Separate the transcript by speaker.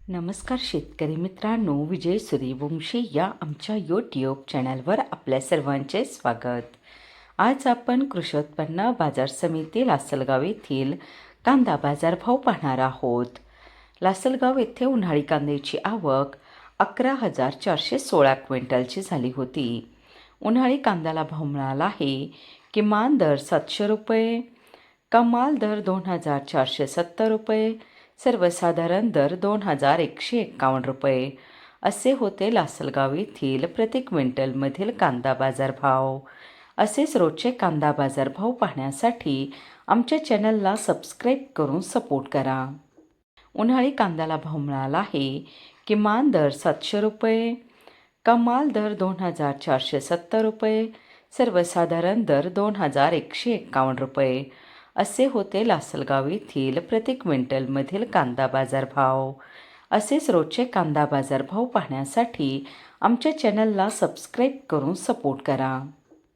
Speaker 1: नमस्कार शेतकरी मित्रांनो, विजय सूर्यवंशी या आमच्या यूट्यूब चॅनलवर आपल्या सर्वांचे स्वागत. आज आपण कृषी उत्पन्न बाजार समिती लासलगाव येथील कांदा बाजारभाव पाहणार आहोत. लासलगाव येथे उन्हाळी कांद्याची आवक 11,416 क्विंटलची झाली होती. उन्हाळी कांद्याला भाव मिळाला आहे. किमान दर 700 रुपये, कमाल दर 2,470 रुपये, सर्वसाधारण दर 2,151 रुपये असे होते लासलगाव येथील प्रति क्विंटलमधील कांदा बाजारभाव. असेच रोजचे कांदा बाजारभाव पाहण्यासाठी आमच्या चॅनलला सबस्क्राईब करून सपोर्ट करा. उन्हाळी कांद्याला भाव मिळाला आहे. किमान दर 700 रुपये, कमाल दर 2,470 रुपये, सर्वसाधारण दर 2,151 रुपये असे होते लासलगाव येथील प्रति क्विंटलमधील कांदा बाजारभाव. असेच रोजचे कांदा बाजारभाव पाहण्यासाठी आमच्या चॅनलला सबस्क्राईब करून सपोर्ट करा.